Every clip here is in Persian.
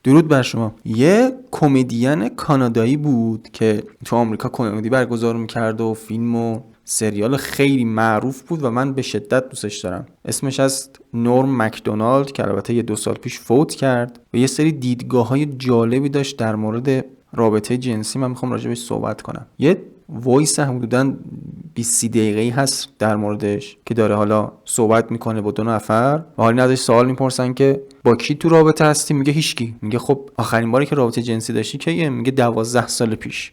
درود بر شما. یه کمدین کانادایی بود که تو آمریکا کمدی برگزار میکرد و فیلم و سریال خیلی معروف بود و من به شدت دوستش دارم. اسمش از نورم مکدونالد که البته 2 سال پیش فوت کرد و یه سری دیدگاه‌های جالبی داشت در مورد رابطه جنسی. من میخوام راجع بهش صحبت کنم. یه وایس حدوداً 20 دقیقه‌ای هست در موردش که داره حالا صحبت میکنه با 2 نفر و حالا ازش سوال میپرسن که با کی تو رابطه هستی؟ میگه هیچکی. میگه خب آخرین باری که رابطه جنسی داشتی کیه؟ میگه 12 سال پیش.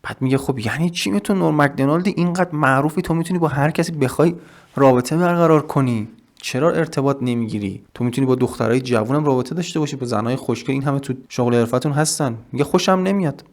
بعد میگه خب یعنی چی؟ تو نورم مکدونالد اینقدر معروفی، تو میتونی با هر کسی بخوای رابطه برقرار کنی، چرا ارتباط نمیگیری؟ تو میتونی با دخترای جوونم رابطه داشته باشی، با زنای خوشگل، این همه تو شغل حرفتون هستن. میگه خوشم نمیاد.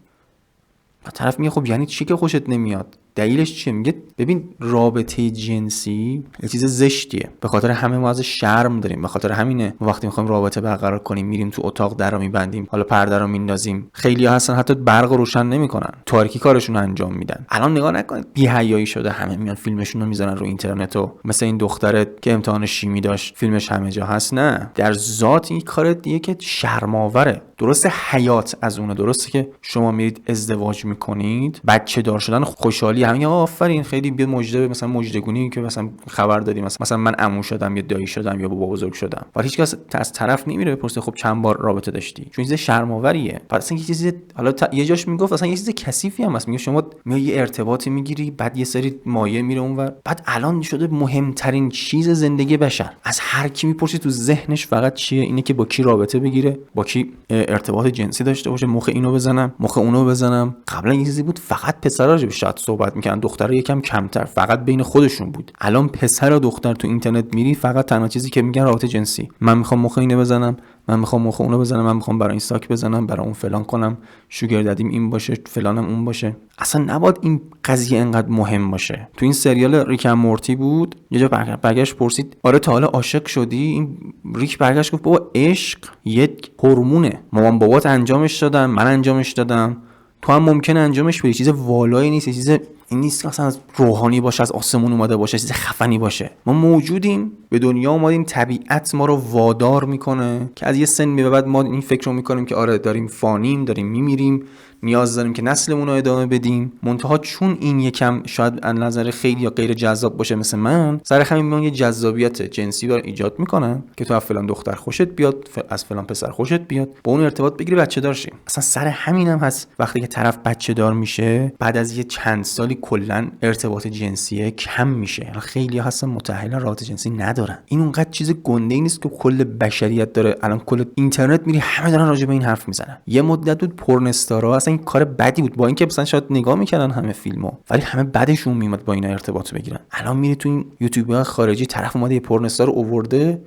و طرف میگه خب یعنی چی که خوشت نمیاد؟ دلیلش چیه؟ میگه ببین رابطه جنسی یه چیز زشتیه، به خاطر همه ما ازش شرم داریم، به خاطر همینه ما وقتی میخوایم رابطه برقرار کنیم میریم تو اتاق درو میبندیم، حالا پرده رو میندازیم. خیلی‌ها هستن حتی برق روشن نمیکنن، تاریکی کارشون رو انجام میدن. الان نگاه نکنید بی‌حیایی شده، همه میان فیلمشون رو میذارن رو اینترنت و مثلا این دختره که امتحان شیمی داشت فیلمش همه جا هست. نه، در ذات این کار دیگه که شرم‌آوره. درسته حیات از اونه، درسته که شما میرید ازدواج میکنید، بچه دار شدن خوشحالی، همین آفرین خیلی بیا مژده، مثلا مژدگونی که مثلا خبر دادیم، مثلا من عمو شدم یا دایی شدم یا بابا بزرگ شدم، ولی هیچ کس از طرف نمیره بپرسه خب چند بار رابطه داشتی، چون چیز شرم آوریه. اصلا یه چیزی حالا یه جاش میگفت اصلا یه چیز کثیفی هم هست، میگه شما میای یه ارتباطی میگیری، بعد یه سری مایه میره اونور، بعد الان شده مهمترین چیز زندگی بشر. از هر کی میپرسی تو ذهنش فقط چیه؟ اینه که با کی رابطه بگیره، با کی ارتباط جنسی داشته باشه، مخ اینو بزنم مخ اونو بزنم. قبلا یه چیزی بود فقط پسرا راجع بهش صحبت میکنن، دخترها یکم کمتر، فقط بین خودشون بود. الان پسر و دختر تو اینترنت میری، فقط تنها چیزی که میگن رابطه جنسی. من میخوام مخ اینو بزنم، من میخوام مخ اونو بزنم، من میخوام برای این ساک بزنم، برای اون فلان کنم، شوگر دادیم این باشه، فلانم اون باشه. اصلا نباید این قضیه انقدر مهم باشه. تو این سریال ریک ام مورتی بود، یه جا برگشت پرسید آره تا حالا عاشق شدی؟ این ریک برگشت گفت بابا عشق یک هورمونه، مامان بابات انجامش دادن، من انجامش دادم، تو هم ممکنه انجامش بدی. چیز والایی نیست، چیز این نیست که اصلا روحانی باشه، از آسمون اومده باشه، چیز خفنی باشه. ما موجودیم، به دنیا اومدیم، طبیعت ما رو وادار میکنه که از یه سن به بعد ما این فکر رو میکنیم که آره داریم فانیم، داریم میمیریم، نیاز داریم که نسلمون رو ادامه بدیم. منتها چون این یکم شاید از نظر خیلی یا غیر جذاب باشه مثل من، سر همین میان یه جذابیت جنسی رو ایجاد میکنن که تو از فلان دختر خوشت بیاد، از فلان پسر خوشت بیاد، با اون ارتباط بگیری، بچه دار شی. اصلا سر همینم هست وقتی که طرف بچه دار میشه، بعد از یه چند سالی کلا ارتباط جنسی کم میشه. خیلی هستن متأهل رابطه جنسی ندارن. این اونقدر چیز گنده‌ای نیست که کل بشریت داره. الان کل اینترنت میری همه دارن راجع به این حرف میزنن. یه مدت بود پورنستارا اصلا این کار بدی بود، با اینکه مثلا شاید نگاه میکردن همه فیلمو، ولی همه بعدشون میومد با اینا ارتباط بگیرن. الان میری تو این یوتیوب‌ها خارجی، طرف اومده یه پورنستار رو آورده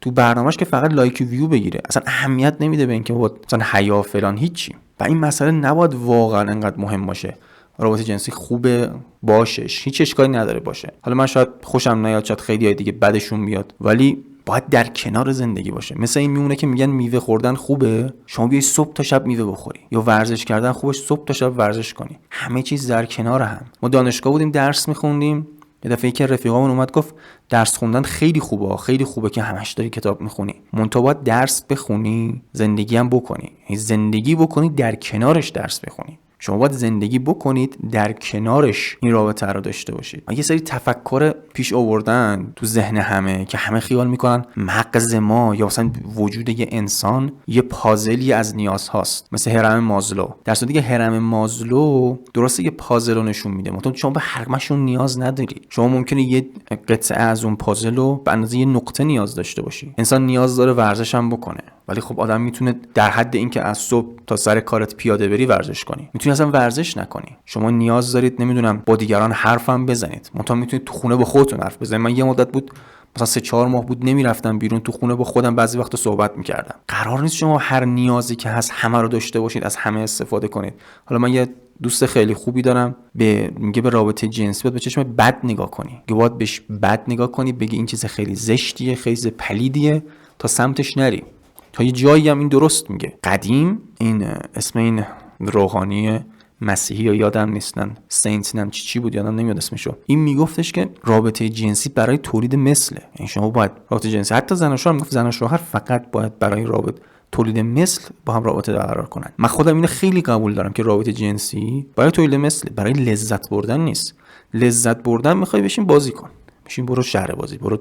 تو برنامه‌اش که فقط لایک و ویو بگیره، اصلا اهمیت نمیده به اینکه مثلا حیا فلان هیچی. و این مسئله نباید واقعا انقدر مهم باشه. رابطه جنسی خوبه باشش، هیچ اشکالی نداره باشه. حالا من شاید خوشم نیاد، شاید خیلیای دیگه بعدشون بیاد، ولی باید در کنار زندگی باشه. مثل این میمونه که میگن میوه خوردن خوبه، شما بیای صبح تا شب میوه بخوری، یا ورزش کردن خوبه، صبح تا شب ورزش کنی. همه چیز در کنار هم. ما دانشگاه بودیم درس میخوندیم، یه دفعه که رفیقامون اومد گفت درس خوندن خیلی خوبه، خیلی خوبه که همش داری کتاب میخونی، منتها باید درس بخونی، زندگی هم بکنی. زندگی بکنی در کنارش درس بخونی. شما باید زندگی بکنید در کنارش این رابطه رو داشته باشید. یه سری تفکر پیش آوردن تو ذهن همه که همه خیال میکنن مغز ما یا مثلا وجود یه انسان یه پازلی از نیاز هاست، مثل هرم مازلو. در صورتی که هرم مازلو درسته یه پازل رو نشون میده، مثلا شما به هر کدومشون نیاز نداری. شما ممکنه یه قطعه از اون پازل رو به اندازه یه نقطه نیاز داشته باشی. انسان نیاز داره ورزش هم بکنه، ولی خب آدم میتونه در حد اینکه از صبح تا سر کارت پیاده بری ورزش کنی، میتونی اصلا ورزش نکنی. شما نیاز دارید نمیدونم با دیگران حرفم بزنید، منتها میتونید تو خونه با خودتون حرف بزنید. من یه مدت بود مثلا 3-4 ماه بود نمیرفتم بیرون، تو خونه با خودم بعضی وقتا صحبت میکردم. قرار نیست شما هر نیازی که هست همه رو داشته باشید، از همه استفاده کنید. حالا من یه دوست خیلی خوبی دارم، میگه به رابطه جنسی باید به چشم بد نگاه کنی، باید بهش بد نگاه کنی، بگی این چیز خیلی زشتیه، خیلی پلیدیه، تا سمتش نری. تا یه جایی هم این درست میگه. قدیم این اسم این روحانی مسیحی یا یادم نیستن، سینت نم چی بود یادم نمیاد اسمشو، این میگفتش که رابطه جنسی برای تولید مثله. یعنی شما باید رابطه جنسی، حتی زن و شوهر، میگفت زن و شوهر فقط باید برای تولید مثل با هم رابطه برقرار کنن. من خودم اینو خیلی قبول دارم که رابطه جنسی برای تولید مثل، برای لذت بردن نیست. لذت بردن میخوای بشین بازی کن، بشین برو شهر بازی، برو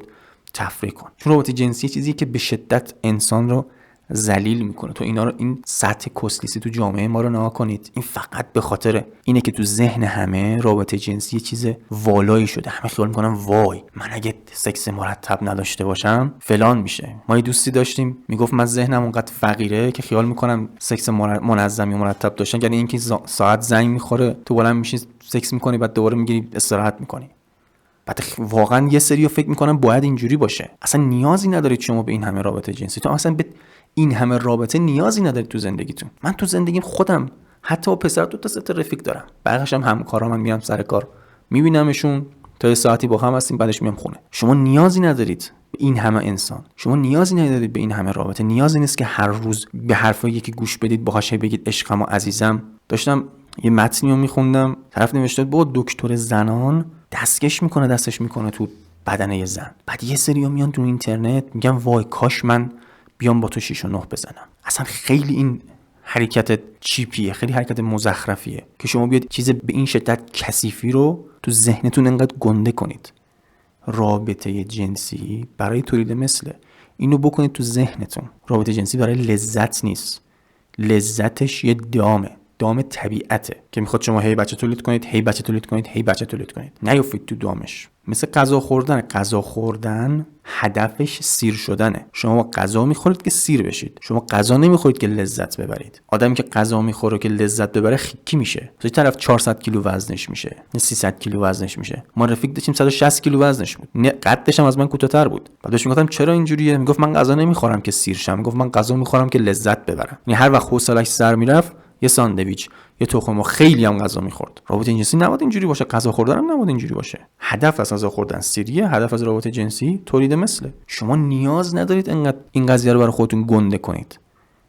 تفریح کن. چون رابطه جنسی چیزیه که به شدت انسان رو ذلیل میکنه. تو اینا رو، این سطح کسلیسی تو جامعه ما رو نها کنید. این فقط به خاطر اینه که تو ذهن همه رابطه جنسی چیز والایی شده. همه خیال میکنن وای من اگه سکس مرتب نداشته باشم فلان میشه. ما یه دوستی داشتیم میگفت من ذهنم اونقدر فقیره که خیال میکنم سکس منظم یا مرتب داشتن یعنی اینکه ساعت زنگ میخوره تو بلند میشی سکس میکنی بعد دوباره میگیری استراحت میکنی. بعد واقعا یه سریو فکر میکنم باید اینجوری باشه. اصلا نیازی ندارید شما به این همه رابطه جنسی. تو اصلا به این همه رابطه نیازی ندارید تو زندگیتون. من تو زندگیم خودم حتی با پسر 2 تا 3 تا رفیق دارم. بقیه‌اش هم همکارام، من میرم سر کار میبینمشون تا یه ساعتی با هم هستیم بعدش میام خونه. شما نیازی ندارید به این همه انسان. شما نیازی ندارید به این همه رابطه. نیازی نیست که هر روز به حرفای یکی گوش بدید، باهاش بگید عشقم و عزیزم. داشتم یه متنی رو میخوندم، طرف نوشته بود دکتر زنان دستکش میکنه، دستش میکنه تو بدن یه زن. بعد یه سری میان تو اینترنت میگن وای کاش من بیام با تو 6 و 9 بزنم. اصلا خیلی این حرکت چیپیه، خیلی حرکت مزخرفیه که شما بیاد چیز به این شدت کثیفی رو تو ذهنتون انقدر گنده کنید. رابطه جنسی برای تولید مثله، اینو بکنید تو ذهنتون. رابطه جنسی برای لذت نیست. لذتش یه دام طبیعته که میخواد شما هی بچه تولید کنید، هی بچه تولید کنید، هی بچه تولید کنید. نیفتید تو دامش. مثل غذا خوردن. غذا خوردن هدفش سیر شدنه. شما غذا میخورید که سیر بشید. شما غذا نمیخورید که لذت ببرید. آدمی که غذا میخوره که لذت ببره خیکی میشه. مثلا طرف 400 کیلو وزنش میشه، 300 کیلو وزنش میشه. ما رفیق داشتیم 160 کیلو وزنش بود. قدش هم از من کوتاه‌تر بود. بعد بهش میگفتم چرا اینجوریه؟ میگفت من غذا نمیخورم که سیر شم. میگفت من غذا میخورم که لذت ببرم. یعنی هر وقت حوصله‌اش سر میرفت یه ساندویچ، یه تخم مرغ، خیلی هم غذا میخورد. رابطه جنسی نباید اینجوری باشه. غذا خوردن هم نباید اینجوری باشه. هدف از غذا خوردن سیریه، هدف از رابطه جنسی تولید مثله. شما نیاز ندارید انقدر این قضیه رو برای خودتون گنده کنید.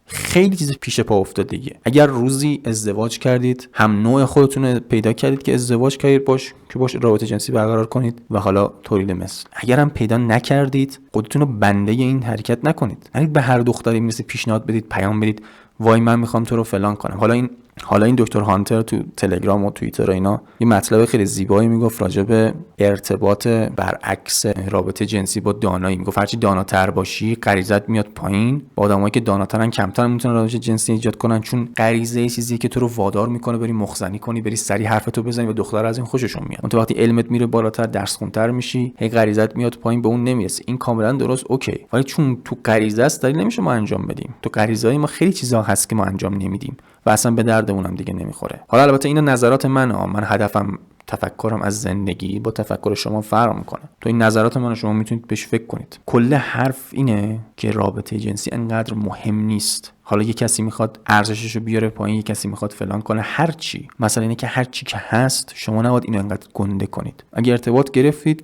خیلی چیز پیش پا افتادگیه. اگر روزی ازدواج کردید، هم نوع خودتون رو پیدا کردید که ازدواج کردید باش رابطه جنسی برقرار کنید و حالا تولید مثل. اگر هم پیدا نکردید، خودتون رو بنده این حرکت نکنید. یعنی به هر دختری مثل پیشنهاد بدید، پیام بدید وای من میخوام تو رو فلان کنم. حالا این دکتر هانتر تو تلگرام و توییتر و اینا یه مطلب خیلی زیبایی میگفت راجع به ارتباط برعکس رابطه جنسی با دانایی. میگفت هرچی داناتر باشی غریزت میاد پایین. با آدمایی که داناترن کمتر میتونن رابطه جنسی ایجاد کنن، چون غریزه چیزیه که تو رو وادار میکنه بری مخزنی کنی، بری سری حرفتو بزنی و دختر از این خوششون میاد. اون وقتی علمت میره بالاتر، درس خونتر میشی، هی غریزت میاد پایین، به اون نمیرسی. این کاملا درست اوکی، ولی چون تو غریزه است دلیل نمیشه ما انجام بدیم. تو غریزهای ما خیلی چیزا هست که ما انجام نمیدیم و اصلا به دردمون هم دیگه نمیخوره. حالا البته اینا نظرات من هدفم، تفکرم از زندگی با تفکر شما فرق میکنه. تو این نظرات من شما میتونید بهش فکر کنید. کل حرف اینه که رابطه جنسی انقدر مهم نیست. حالا یه کسی میخواد ارزششو بیاره پایین، یه کسی میخواد فلان کنه، هر چی. مثلا اینه که هر چی که هست شما نباید اینو انقدر گنده کنید. اگه ارتباط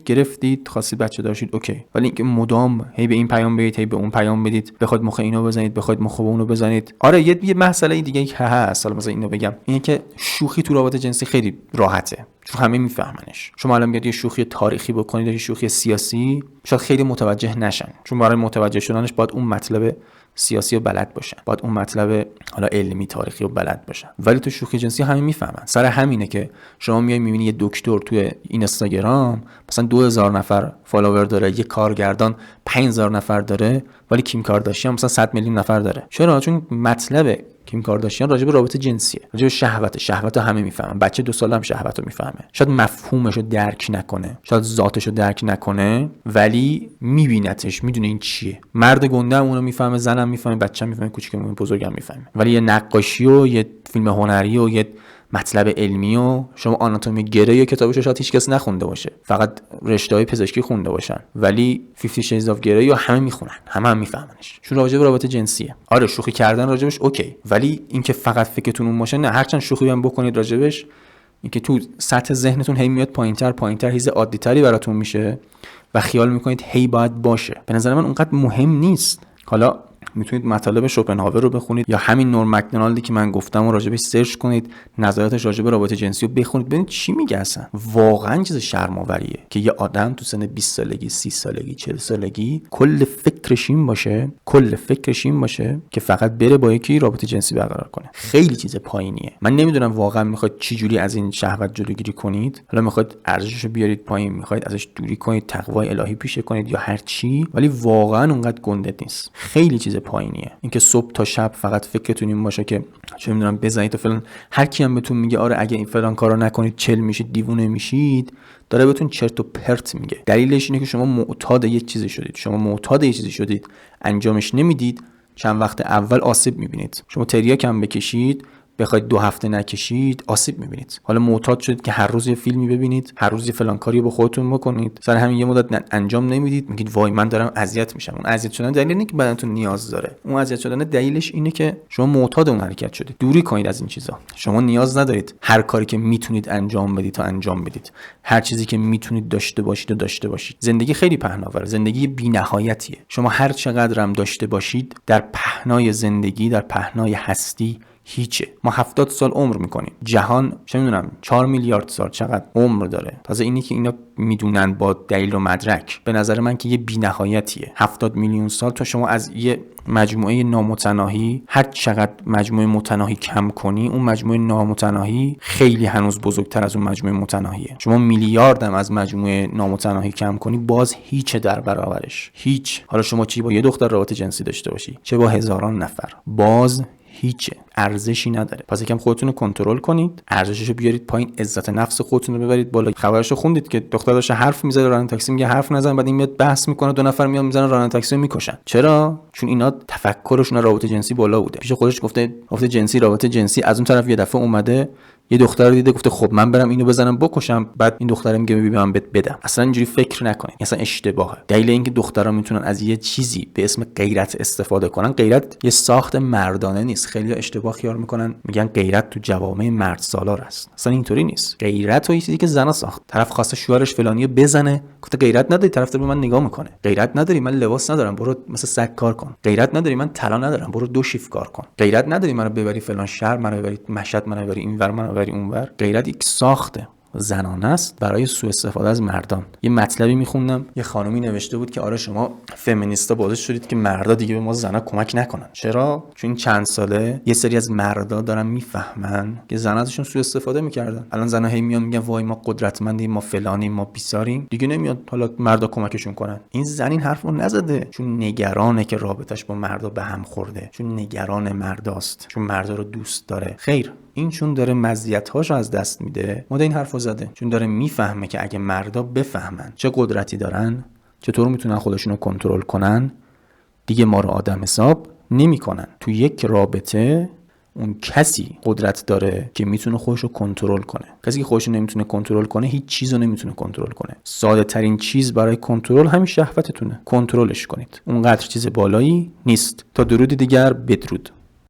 گرفتید، خواستید بچه داشتید اوکی، ولی اینکه مدام هی به این پیام بدید، هی به اون پیام بدید، بخواید مخ اینو بزنید، بخواید مخ اونو بزنید. آره یه مسئله دیگه که هست، حالا مثلا اینو بگم، اینه که شوخی تو رابطه جنسی خیلی راحته، چون همه میفهمنش. شما الان بیاد یه شوخی تاریخی بکنید، یه شوخی سیاسی، شاید خیلی متوجه نشن، چون برای متوجه شدنش باید اون مطلب سیاسی رو بلد باشن، باید اون مطلب حالا علمی تاریخی رو بلد باشن. ولی تو شوخی جنسی همه میفهمن. سر همینه که شما میای میبینی یه دکتر توی اینستاگرام مثلا 2000 نفر فالوور داره، یه کارگردان 5000 نفر داره، ولی کیم کارداشیان مثلا 100 میلیون نفر داره. چرا؟ چون مطلب کیم کارداشیان راجع به رابطه جنسیه، راجع به شهوت همه میفهمن. بچه 2 ساله هم شهوت رو میفهمه. شاید مفهومش رو درک نکنه، شاید ذاتش رو درک نکنه، ولی میبینتش، میدونه این چیه. مرد گنده هم اونو میفهمه، زنم میفهمه، بچه‌م میفهمه، کوچیکم بزرگم میفهمه. ولی یه نقاشی و یه فیلم هنری و یه مطلب علمی و شما آناتومی گری و کتابش شاید هیچ کس نخونده باشه، فقط رشته‌های پزشکی خونده باشن، ولی 50 Shades of Grey رو همه میخونن، همه میفهمنش، چون راجع به رابطه جنسیه. آره شوخی کردن راجبش اوکی، ولی اینکه فقط فکرتون اون باشه نه. هرچند شوخی هم بکنید راجبش، اینکه تو سطح ذهنتون هی میاد پایینتر هیز عادی‌تری براتون میشه و خیال میکنید هی باید باشه. به نظر من اونقدر مهم نیست. حالا میتونید مطالب شوپنهاور رو بخونید یا همین نورم مکدونالدی که من گفتم و راجبش سرچ کنید، نظراتش راجب رابطه جنسی رو بخونید، ببینید چی میگه. اصلا واقعا چیز شرم‌آوریه که یه آدم تو سن 20 سالگی، 30 سالگی، 40 سالگی کل فکرش این باشه که فقط بره با یکی رابطه جنسی برقرار کنه. خیلی چیز پایینیه. من نمیدونم واقعا میخواید چی جوری از این شهوت جلوگیری کنید. حالا میخواید ارزششو بیارید پایین، میخواید ازش دوری کنید، تقوای الهی پیشه کنید یا هر چی، ولی واقعا اونقدر گنده نیست. خیلی چیز پایینیه. اینکه صبح تا شب فقط فکرتون این باشه که چه میدونم بزنید و فلان. هر کی هم بهتون میگه آره اگه این فلان کارو نکنید چل میشید، دیوونه میشید، داره بهتون چرت و پرت میگه. دلیلش اینه که شما معتاد یه چیزی شدید، انجامش نمیدید، چند وقت اول آسیب میبینید. شما تریاک هم بکشید، بخواید 2 هفته نکشید، آسیب میبینید. حالا معتاد شدید که هر روز یه فیلمی ببینید، هر روز یه فلان کاری با خودتون بکنید، سر همین یه مدت انجام نمیدید، میگید وای من دارم اذیت میشم. اون اذیت شدن دلیل اینه که بدنتون نیاز داره. اون اذیت شدن دلیلش اینه که شما معتاد اون حرکت شدید. دوری کنید از این چیزا. شما نیاز ندارید هر کاری که میتونید انجام بدید تا انجام بدید. هر چیزی که میتونید داشته باشید. زندگی خیلی پهناوره. زندگی بی‌نهایتیه. شما هر چقدر هم داشته باشید، در پهنای زندگی، در پهنای هستی هیچه. ما 70 سال عمر میکنیم. جهان چه میدونم 4 میلیارد سال چقدر عمر داره. تازه اینی که اینا میدونن با دلیل و مدرک، به نظر من که یه بی‌نهایتیه. 70 میلیون سال تا شما از یه مجموعه نامتناهی، هر چقدر مجموعه متناهی کم کنی، اون مجموعه نامتناهی خیلی هنوز بزرگتر از اون مجموعه متناهیه. شما میلیاردم از مجموعه نامتناهی کم کنی، باز هیچ در برابرش. هیچ. حالا شما چی با یه دختر رابطه جنسی داشته باشی، چه با هزاران نفر، باز هیچه، ارزشی نداره. پس یکم خودتون رو کنترل کنید، ارزششو بیارید پایین، عزت نفس خودتون رو ببرید بالا. خبرشو خوندید که دختر داشته حرف میزنه، راننده تاکسی میگه حرف نزن، بعد این میاد بحث میکنه، 2 نفر میان میزنن راننده تاکسی رو میکشن. چرا؟ چون اینا تفکرشون رابطه جنسی بالا بوده. پیش خودش گفته رابطه جنسی، از اون طرف یه دفعه اومده یه دختر رو دیده گفته خب من برم اینو بزنم بکشم، بعد این دختره میگه ببین من بهت بدم. اصلا اینجوری فکر نکنید، اصلا اشتباهه. دلیل اینکه دخترها میتونن از یه چیزی به اسم غیرت استفاده کنن، غیرت یه ساخت مردانه نیست. خیلی اشتباه خیال میکنن، میگن غیرت تو جوامع مرد سالار است. اصلا اینطوری نیست. غیرت و چیزی که زنا ساخت. طرف خواسته شوهرش فلانیو بزنه، گفته غیرت نداری، طرف داره به من نگاه میکنه. غیرت نداری، من لباس ندارم، برو مثل سگ کار کن. غیرت نداری، من طلا ندارم، برو 2 شیفت کار کن. غیرت نداری، منو ببری فلان شهر، منو ببری مشهد، منو ببری اینور، منو ببری اونور. غیرت یک ساخته زنانه است برای سوء استفاده از مردان. یه مطلبی میخوندم، یه خانومی نوشته بود که آره شما فمینیستا باعث شدید که مردا دیگه به ما زنا کمک نکنن. چرا؟ چون چند ساله یه سری از مردا دارن میفهمن که زنا ازشون سوء استفاده میکردن. الان زنا هی میان میگن وای ما قدرتمندیم، ما فلانیم، ما بیساریم، دیگه نمیاد حالا مردا کمکشون کنن. این زن این حرفو نزده چون نگرانه که رابطش با مردا به هم خورده، چون نگران مرداست، چون مردا رو دوست داره. خیر، این چون داره مزیت‌هاشو از دست میده، مده این حرفو زده. چون داره میفهمه که اگه مردا بفهمن چه قدرتی دارن، چطور میتونن خودشونو کنترل کنن، دیگه ما رو آدم حساب نمیکنن. تو یک رابطه اون کسی قدرت داره که میتونه خودشو کنترل کنه. کسی که خودشو نمیتونه کنترل کنه هیچ چیزو نمیتونه کنترل کنه. ساده ترین چیز برای کنترل همین شهوتتونه. کنترلش کنید. اونقدر چیز بالایی نیست. تا درودی دیگر، بدرود.